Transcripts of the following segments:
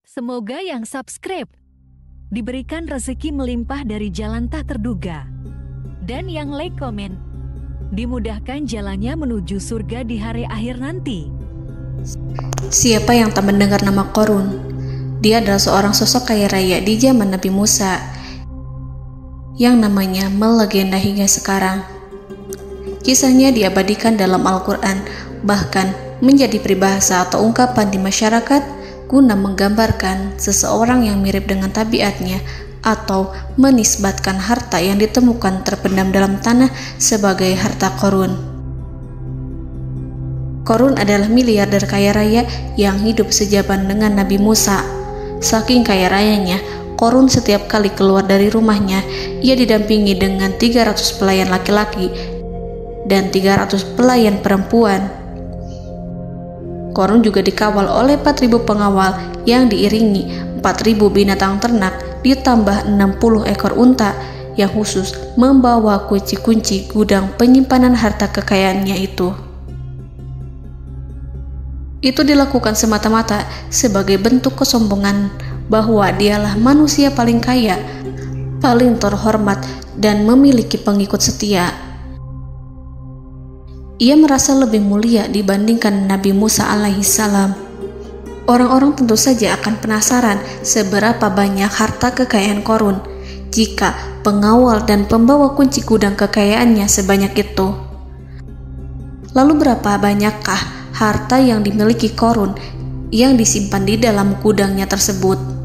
Semoga yang subscribe diberikan rezeki melimpah dari jalan tak terduga. Dan yang like komen, dimudahkan jalannya menuju surga di hari akhir nanti. Siapa yang tak mendengar nama Qorun? Dia adalah seorang sosok kaya raya di zaman Nabi Musa yang namanya melegenda hingga sekarang. Kisahnya diabadikan dalam Al-Quran, bahkan menjadi peribahasa atau ungkapan di masyarakat guna menggambarkan seseorang yang mirip dengan tabiatnya atau menisbatkan harta yang ditemukan terpendam dalam tanah sebagai harta Qorun. Qorun adalah miliarder kaya raya yang hidup sejaman dengan Nabi Musa. Saking kaya rayanya, Qorun setiap kali keluar dari rumahnya, ia didampingi dengan 300 pelayan laki-laki dan 300 pelayan perempuan. Qorun juga dikawal oleh 4.000 pengawal yang diiringi 4.000 binatang ternak ditambah 60 ekor unta yang khusus membawa kunci-kunci gudang penyimpanan harta kekayaannya itu. Itu dilakukan semata-mata sebagai bentuk kesombongan bahwa dialah manusia paling kaya, paling terhormat, dan memiliki pengikut setia. Ia merasa lebih mulia dibandingkan Nabi Musa alaihissalam. Orang-orang tentu saja akan penasaran seberapa banyak harta kekayaan Qorun jika pengawal dan pembawa kunci gudang kekayaannya sebanyak itu. Lalu berapa banyakkah harta yang dimiliki Qorun yang disimpan di dalam gudangnya tersebut?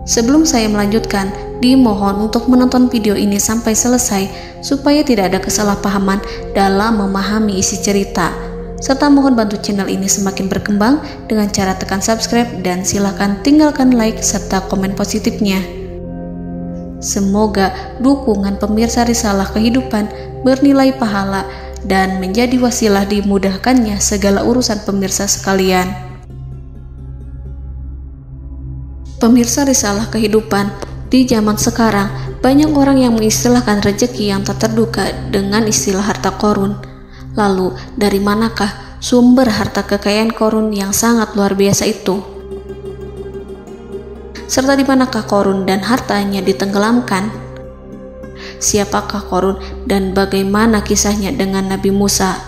Sebelum saya melanjutkan, dimohon untuk menonton video ini sampai selesai supaya tidak ada kesalahpahaman dalam memahami isi cerita, serta mohon bantu channel ini semakin berkembang dengan cara tekan subscribe dan silakan tinggalkan like serta komen positifnya. Semoga dukungan pemirsa Risalah Kehidupan bernilai pahala dan menjadi wasilah dimudahkannya segala urusan pemirsa sekalian. Pemirsa Risalah Kehidupan, di zaman sekarang banyak orang yang mengistilahkan rezeki yang tak terduga dengan istilah harta Qorun. Lalu dari manakah sumber harta kekayaan Qorun yang sangat luar biasa itu? Serta di manakah Qorun dan hartanya ditenggelamkan? Siapakah Qorun dan bagaimana kisahnya dengan Nabi Musa?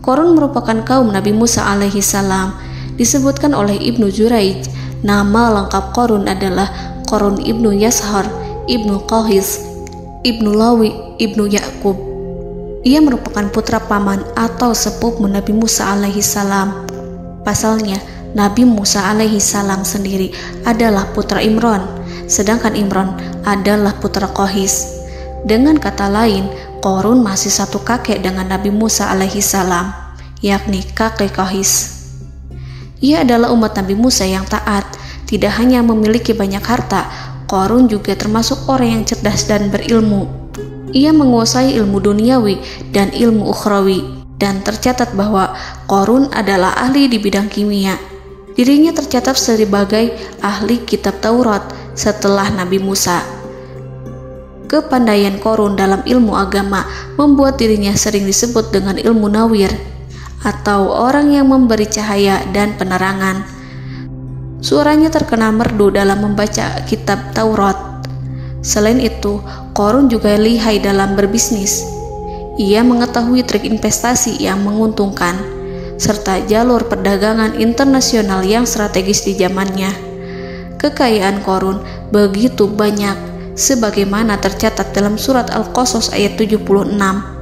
Qorun merupakan kaum Nabi Musa alaihissalam. Disebutkan oleh Ibnu Jurayj, nama lengkap Qorun adalah Qorun ibnu Yashar, ibnu Qahis, ibnu Lawi, ibnu Yakub. Ia merupakan putra paman atau sepupu Nabi Musa alaihissalam. Pasalnya, Nabi Musa alaihissalam sendiri adalah putra Imran, sedangkan Imran adalah putra Qahis. Dengan kata lain, Qorun masih satu kakek dengan Nabi Musa alaihissalam, yakni kakek Qahis. Ia adalah umat Nabi Musa yang taat. Tidak hanya memiliki banyak harta, Qorun juga termasuk orang yang cerdas dan berilmu. Ia menguasai ilmu duniawi dan ilmu ukhrawi, dan tercatat bahwa Qorun adalah ahli di bidang kimia. Dirinya tercatat sebagai ahli kitab Taurat setelah Nabi Musa. Kepandaian Qorun dalam ilmu agama membuat dirinya sering disebut dengan ilmu nawir, atau orang yang memberi cahaya dan penerangan. Suaranya terkenal merdu dalam membaca kitab Taurat. Selain itu, Qorun juga lihai dalam berbisnis. Ia mengetahui trik investasi yang menguntungkan, serta jalur perdagangan internasional yang strategis di zamannya. Kekayaan Qorun begitu banyak, sebagaimana tercatat dalam surat Al-Qasas ayat 76.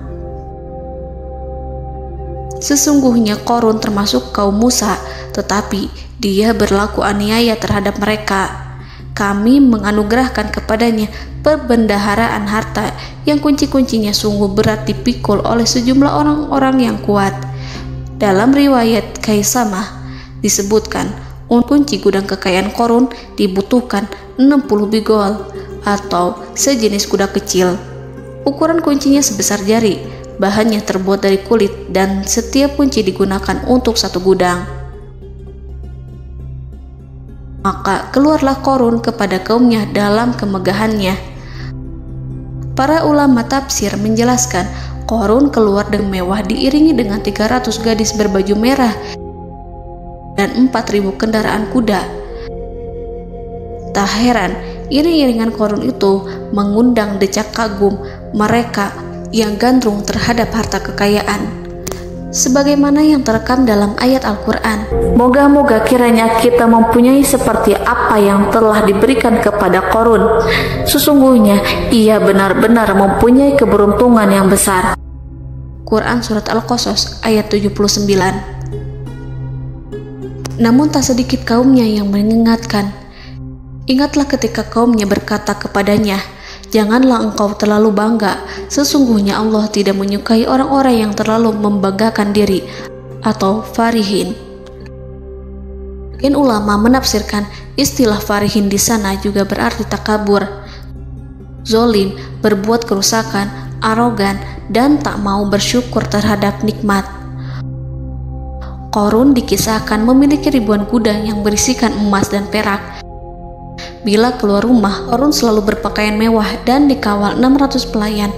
Sesungguhnya Qorun termasuk kaum Musa, tetapi dia berlaku aniaya terhadap mereka. Kami menganugerahkan kepadanya perbendaharaan harta yang kunci-kuncinya sungguh berat dipikul oleh sejumlah orang-orang yang kuat. Dalam riwayat Kaisamah disebutkan, kunci gudang kekayaan Qorun dibutuhkan 60 bigol atau sejenis kuda kecil. Ukuran kuncinya sebesar jari, bahannya terbuat dari kulit, dan setiap kunci digunakan untuk satu gudang. Maka keluarlah Qorun kepada kaumnya dalam kemegahannya. Para ulama tafsir menjelaskan Qarun keluar dengan mewah diiringi dengan 300 gadis berbaju merah dan 4.000 kendaraan kuda. Tak heran, iring-iringan Qarun itu mengundang decak kagum mereka yang gandrung terhadap harta kekayaan. Sebagaimana yang terekam dalam ayat Al-Quran, moga-moga kiranya kita mempunyai seperti apa yang telah diberikan kepada Qarun. Sesungguhnya ia benar-benar mempunyai keberuntungan yang besar. Quran Surat Al-Qasas ayat 79. Namun tak sedikit kaumnya yang mengingatkan. Ingatlah ketika kaumnya berkata kepadanya, janganlah engkau terlalu bangga, sesungguhnya Allah tidak menyukai orang-orang yang terlalu membanggakan diri atau farihin. Ulama menafsirkan istilah farihin di sana juga berarti takabur, zolim, berbuat kerusakan, arogan, dan tak mau bersyukur terhadap nikmat. Qarun dikisahkan memiliki ribuan kuda yang berisikan emas dan perak. Bila keluar rumah, Qarun selalu berpakaian mewah dan dikawal 600 pelayan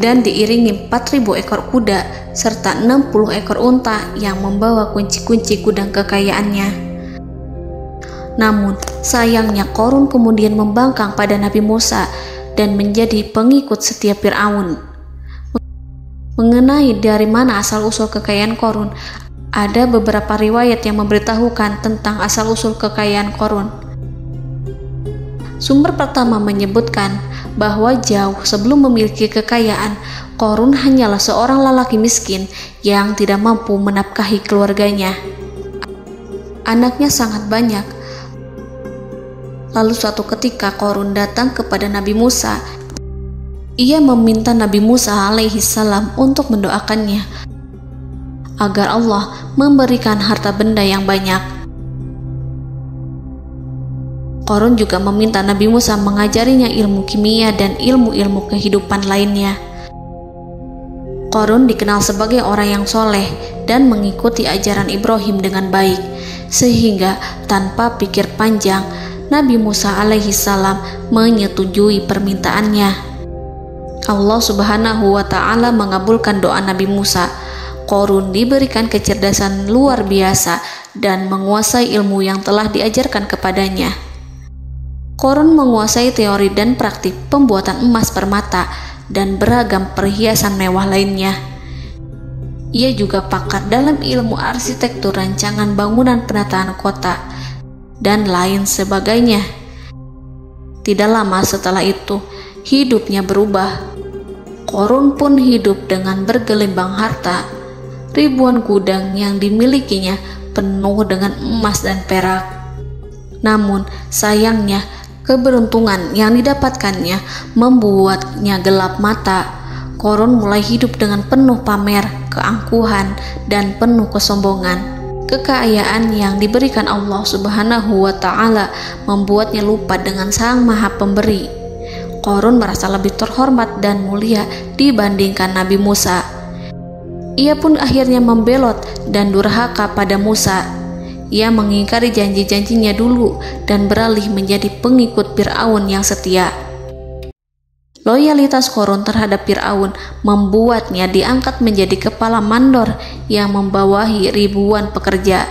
dan diiringi 4.000 ekor kuda serta 60 ekor unta yang membawa kunci-kunci gudang kekayaannya. Namun, sayangnya Qarun kemudian membangkang pada Nabi Musa dan menjadi pengikut setia Fir'aun. Mengenai dari mana asal-usul kekayaan Qarun, ada beberapa riwayat yang memberitahukan tentang asal-usul kekayaan Qarun. Sumber pertama menyebutkan bahwa jauh sebelum memiliki kekayaan, Qarun hanyalah seorang lelaki miskin yang tidak mampu menafkahi keluarganya. Anaknya sangat banyak. Lalu suatu ketika Qarun datang kepada Nabi Musa. Ia meminta Nabi Musa alaihi salam untuk mendoakannya agar Allah memberikan harta benda yang banyak. Qarun juga meminta Nabi Musa mengajarinya ilmu kimia dan ilmu-ilmu kehidupan lainnya. Qarun dikenal sebagai orang yang soleh dan mengikuti ajaran Ibrahim dengan baik, sehingga tanpa pikir panjang, Nabi Musa alaihi salam menyetujui permintaannya. Allah Subhanahu wa ta'ala mengabulkan doa Nabi Musa. Qarun diberikan kecerdasan luar biasa dan menguasai ilmu yang telah diajarkan kepadanya. Qarun menguasai teori dan praktik pembuatan emas permata dan beragam perhiasan mewah lainnya. Ia juga pakar dalam ilmu arsitektur, rancangan bangunan, penataan kota, dan lain sebagainya. Tidak lama setelah itu, hidupnya berubah. Qarun pun hidup dengan bergelimbang harta. Ribuan gudang yang dimilikinya penuh dengan emas dan perak. Namun, sayangnya, keberuntungan yang didapatkannya membuatnya gelap mata. Qarun mulai hidup dengan penuh pamer, keangkuhan, dan penuh kesombongan. Kekayaan yang diberikan Allah Subhanahu wa ta'ala membuatnya lupa dengan Sang Maha Pemberi. Qarun merasa lebih terhormat dan mulia dibandingkan Nabi Musa. Ia pun akhirnya membelot dan durhaka pada Musa. Ia mengingkari janji-janjinya dulu dan beralih menjadi pengikut Fir'aun yang setia. Loyalitas Qarun terhadap Fir'aun membuatnya diangkat menjadi kepala mandor yang membawahi ribuan pekerja.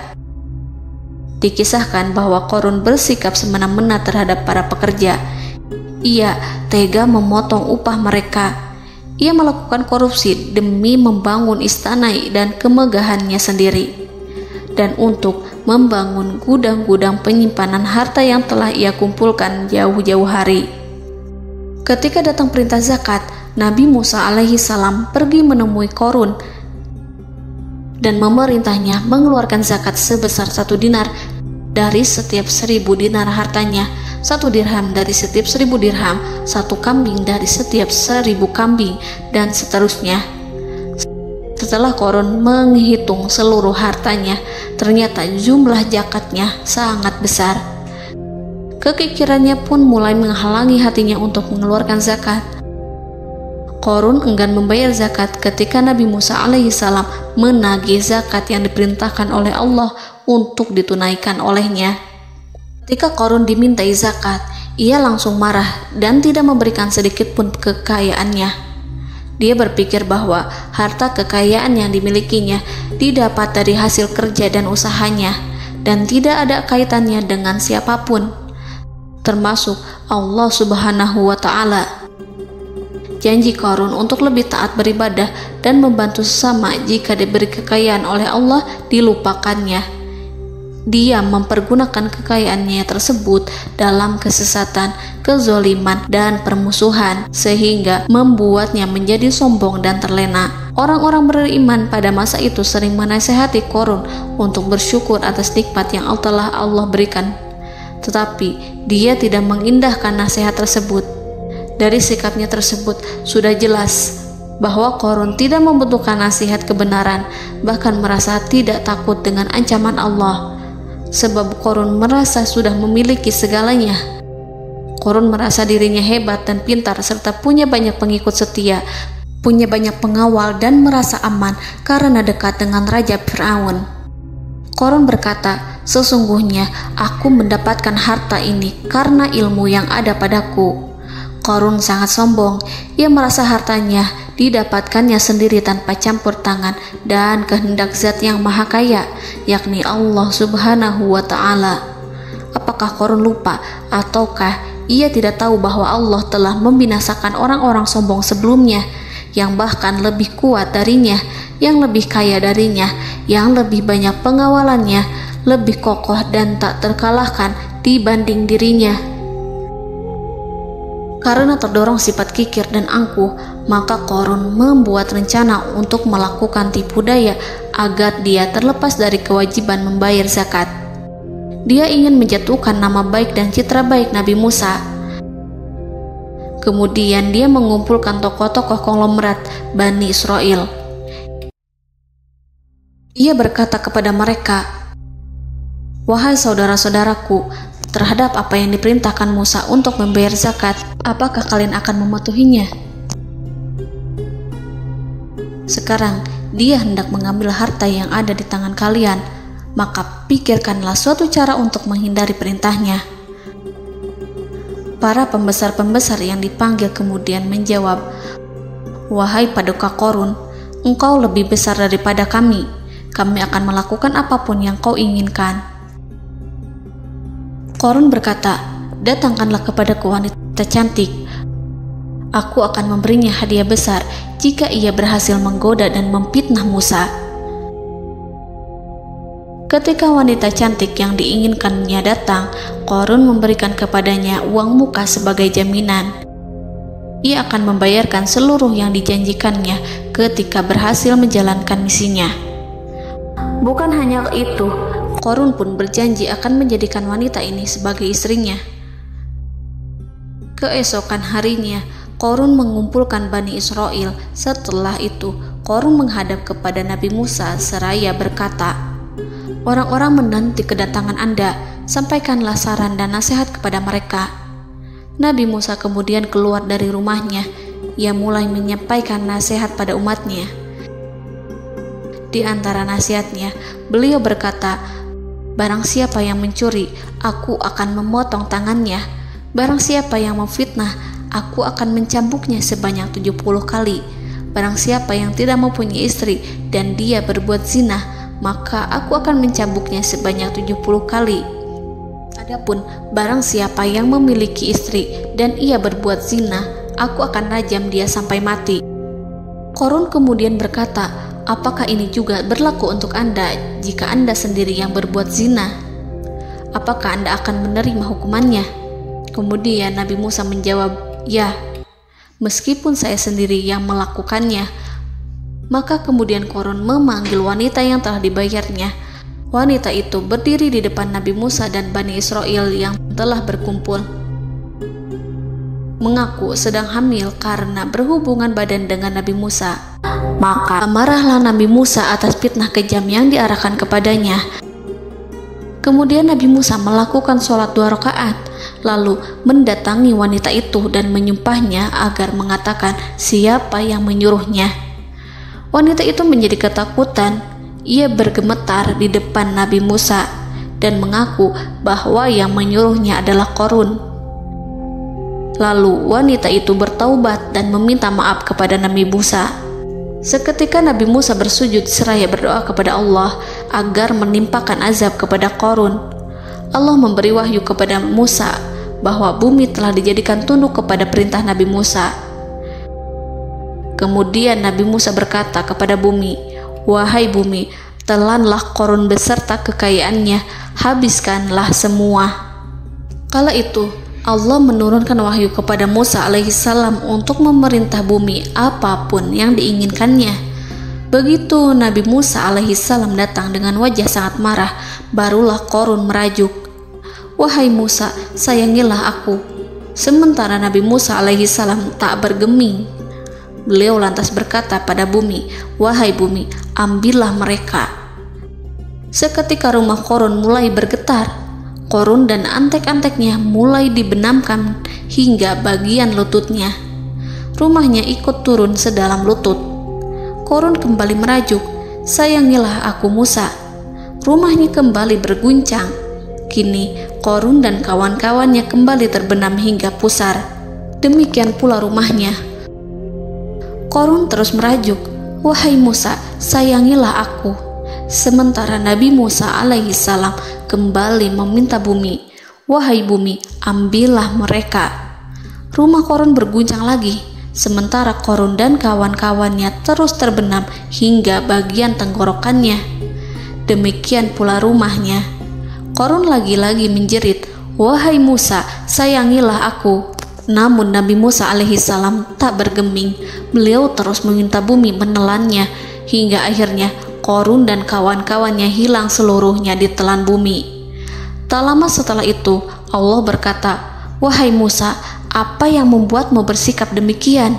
Dikisahkan bahwa Qarun bersikap semena-mena terhadap para pekerja. Ia tega memotong upah mereka. Ia melakukan korupsi demi membangun istana dan kemegahannya sendiri, dan untuk membangun gudang-gudang penyimpanan harta yang telah ia kumpulkan jauh-jauh hari. Ketika datang perintah zakat, Nabi Musa alaihi salam pergi menemui Qarun dan memerintahnya mengeluarkan zakat sebesar 1 dinar dari setiap 1000 dinar hartanya, 1 dirham dari setiap 1000 dirham, 1 kambing dari setiap 1000 kambing, dan seterusnya. Setelah Qarun menghitung seluruh hartanya, ternyata jumlah zakatnya sangat besar. Kekikirannya pun mulai menghalangi hatinya untuk mengeluarkan zakat. Qarun enggan membayar zakat ketika Nabi Musa alaihissalam menagih zakat yang diperintahkan oleh Allah untuk ditunaikan olehnya. Ketika Qarun dimintai zakat, ia langsung marah dan tidak memberikan sedikit pun kekayaannya. Dia berpikir bahwa harta kekayaan yang dimilikinya didapat dari hasil kerja dan usahanya, dan tidak ada kaitannya dengan siapapun, termasuk Allah Subhanahu wa Ta'ala. Janji Qarun untuk lebih taat beribadah dan membantu sesama jika diberi kekayaan oleh Allah dilupakannya. Dia mempergunakan kekayaannya tersebut dalam kesesatan, kezoliman, dan permusuhan, sehingga membuatnya menjadi sombong dan terlena. Orang-orang beriman pada masa itu sering menasihati Qarun untuk bersyukur atas nikmat yang telah Allah berikan, tetapi dia tidak mengindahkan nasihat tersebut. Dari sikapnya tersebut sudah jelas bahwa Qarun tidak membutuhkan nasihat kebenaran, bahkan merasa tidak takut dengan ancaman Allah. Sebab Qarun merasa sudah memiliki segalanya. Qarun merasa dirinya hebat dan pintar serta punya banyak pengikut setia, punya banyak pengawal dan merasa aman karena dekat dengan Raja Fir'aun. Qarun berkata, "Sesungguhnya aku mendapatkan harta ini karena ilmu yang ada padaku." Qarun sangat sombong. Ia merasa hartanya didapatkannya sendiri tanpa campur tangan dan kehendak Zat yang Maha Kaya, yakni Allah Subhanahu wa Ta'ala. Apakah Qarun lupa ataukah ia tidak tahu bahwa Allah telah membinasakan orang-orang sombong sebelumnya yang bahkan lebih kuat darinya, yang lebih kaya darinya, yang lebih banyak pengawalannya, lebih kokoh dan tak terkalahkan dibanding dirinya? Karena terdorong sifat kikir dan angkuh, maka Qarun membuat rencana untuk melakukan tipu daya agar dia terlepas dari kewajiban membayar zakat. Dia ingin menjatuhkan nama baik dan citra baik Nabi Musa. Kemudian dia mengumpulkan tokoh-tokoh konglomerat Bani Israel. Ia berkata kepada mereka, "Wahai saudara-saudaraku, terhadap apa yang diperintahkan Musa untuk membayar zakat, apakah kalian akan mematuhinya? Sekarang dia hendak mengambil harta yang ada di tangan kalian, maka pikirkanlah suatu cara untuk menghindari perintahnya." Para pembesar-pembesar yang dipanggil kemudian menjawab, "Wahai paduka Qarun, engkau lebih besar daripada kami. Kami akan melakukan apapun yang kau inginkan." Qarun berkata, "Datangkanlah kepadaku wanita cantik. Aku akan memberinya hadiah besar jika ia berhasil menggoda dan memfitnah Musa." Ketika wanita cantik yang diinginkannya datang, Qarun memberikan kepadanya uang muka sebagai jaminan. Ia akan membayarkan seluruh yang dijanjikannya ketika berhasil menjalankan misinya. Bukan hanya itu, Qarun pun berjanji akan menjadikan wanita ini sebagai istrinya. Keesokan harinya, Qarun mengumpulkan Bani Israel. Setelah itu, Qarun menghadap kepada Nabi Musa seraya berkata, "Orang-orang menanti kedatangan Anda, sampaikanlah saran dan nasihat kepada mereka." Nabi Musa kemudian keluar dari rumahnya. Ia mulai menyampaikan nasihat pada umatnya. Di antara nasihatnya, beliau berkata, "Barang siapa yang mencuri, aku akan memotong tangannya. Barang siapa yang memfitnah, aku akan mencambuknya sebanyak 70 kali. Barang siapa yang tidak mempunyai istri dan dia berbuat zina, maka aku akan mencambuknya sebanyak 70 kali. Adapun barang siapa yang memiliki istri dan ia berbuat zina, aku akan rajam dia sampai mati." Qarun kemudian berkata, "Apakah ini juga berlaku untuk Anda jika Anda sendiri yang berbuat zina? Apakah Anda akan menerima hukumannya?" Kemudian Nabi Musa menjawab, "Ya, meskipun saya sendiri yang melakukannya." Maka kemudian Qarun memanggil wanita yang telah dibayarnya. Wanita itu berdiri di depan Nabi Musa dan Bani Israel yang telah berkumpul, mengaku sedang hamil karena berhubungan badan dengan Nabi Musa. Maka marahlah Nabi Musa atas fitnah kejam yang diarahkan kepadanya. Kemudian Nabi Musa melakukan sholat 2 rakaat, lalu mendatangi wanita itu dan menyumpahnya agar mengatakan siapa yang menyuruhnya. Wanita itu menjadi ketakutan. Ia bergemetar di depan Nabi Musa dan mengaku bahwa yang menyuruhnya adalah Qarun. Lalu wanita itu bertaubat dan meminta maaf kepada Nabi Musa. Seketika Nabi Musa bersujud seraya berdoa kepada Allah agar menimpakan azab kepada Qarun. Allah memberi wahyu kepada Musa bahwa bumi telah dijadikan tunduk kepada perintah Nabi Musa. Kemudian Nabi Musa berkata kepada bumi, "Wahai bumi, telanlah Qarun beserta kekayaannya, habiskanlah semua." Kala itu Allah menurunkan wahyu kepada Musa alaihissalam untuk memerintah bumi apapun yang diinginkannya. Begitu Nabi Musa alaihissalam datang dengan wajah sangat marah, barulah Qarun merajuk, "Wahai Musa, sayangilah aku." Sementara Nabi Musa alaihissalam tak bergeming. Beliau lantas berkata pada bumi, "Wahai bumi, ambillah mereka." Seketika rumah Qarun mulai bergetar. Qarun dan antek-anteknya mulai dibenamkan hingga bagian lututnya. Rumahnya ikut turun sedalam lutut. Qarun kembali merajuk, "Sayangilah aku Musa." Rumahnya kembali berguncang. Kini Qarun dan kawan-kawannya kembali terbenam hingga pusar. Demikian pula rumahnya. Qarun terus merajuk, "Wahai Musa, sayangilah aku." Sementara Nabi Musa alaihissalam kembali meminta bumi, "Wahai bumi, ambillah mereka." Rumah Qarun berguncang lagi, sementara Qarun dan kawan-kawannya terus terbenam hingga bagian tenggorokannya. Demikian pula rumahnya. Qarun lagi-lagi menjerit, "Wahai Musa, sayangilah aku." Namun Nabi Musa alaihissalam tak bergeming. Beliau terus meminta bumi menelannya hingga akhirnya Qarun dan kawan-kawannya hilang seluruhnya ditelan bumi. Tak lama setelah itu Allah berkata, "Wahai Musa, apa yang membuatmu bersikap demikian?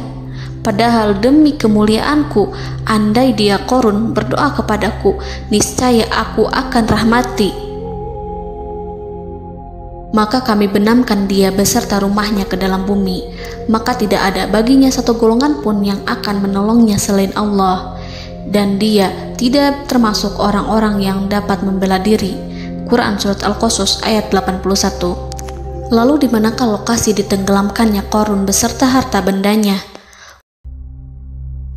Padahal demi kemuliaanku, andai dia Qarun berdoa kepadaku, niscaya aku akan rahmati. Maka kami benamkan dia beserta rumahnya ke dalam bumi, maka tidak ada baginya satu golongan pun yang akan menolongnya selain Allah, dan dia tidak termasuk orang-orang yang dapat membela diri." Quran Surat Al-Qasas ayat 81. Lalu di manakah lokasi ditenggelamkannya Qarun beserta harta bendanya?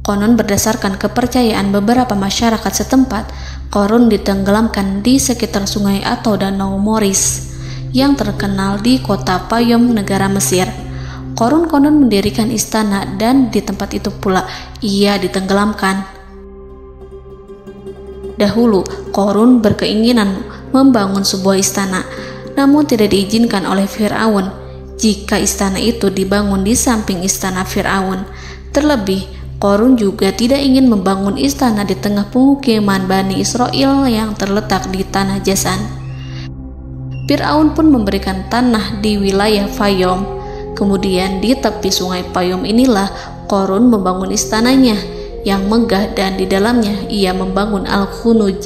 Konon berdasarkan kepercayaan beberapa masyarakat setempat, Qarun ditenggelamkan di sekitar sungai atau danau Moris yang terkenal di kota Payom, negara Mesir. Qarun konon mendirikan istana dan di tempat itu pula ia ditenggelamkan. Dahulu, Qarun berkeinginan membangun sebuah istana, namun tidak diizinkan oleh Fir'aun jika istana itu dibangun di samping istana Fir'aun. Terlebih, Qarun juga tidak ingin membangun istana di tengah pemukiman Bani Israel yang terletak di tanah Jasan. Fir'aun pun memberikan tanah di wilayah Fayom. Kemudian di tepi sungai Payom inilah Qarun membangun istananya yang megah, dan di dalamnya ia membangun Al-Khunuj,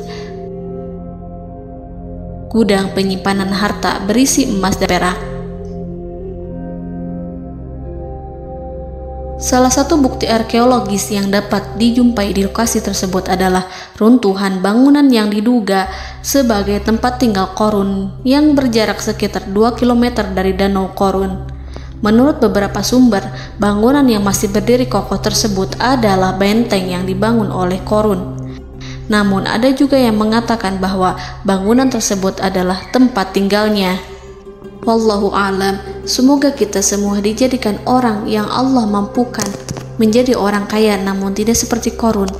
gudang penyimpanan harta berisi emas dan perak. Salah satu bukti arkeologis yang dapat dijumpai di lokasi tersebut adalah runtuhan bangunan yang diduga sebagai tempat tinggal Qarun yang berjarak sekitar 2 km dari Danau Qarun. Menurut beberapa sumber, bangunan yang masih berdiri kokoh tersebut adalah benteng yang dibangun oleh Qarun. Namun ada juga yang mengatakan bahwa bangunan tersebut adalah tempat tinggalnya. Wallahu a'lam. Semoga kita semua dijadikan orang yang Allah mampukan menjadi orang kaya namun tidak seperti Qarun,